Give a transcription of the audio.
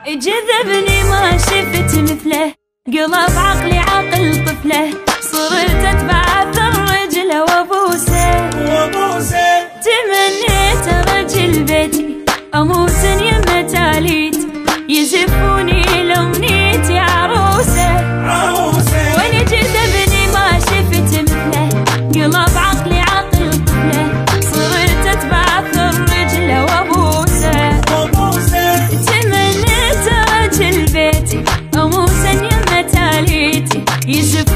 جذبني ما شفت مثله، قلب عقلي عقل طفله، صرت اتبع اثر رجله وابوسه. تمنيت رجل بيتي اموت يمه تاليت، يزفوني لامنيتي عروسه. وانا جذبني ما شفت مثله، قلب عقلي عقل طفله، صرت اتبع اثر رجله وابوسه. تمنيت رجل بيتي اموت يمه تاليتي، يزفوني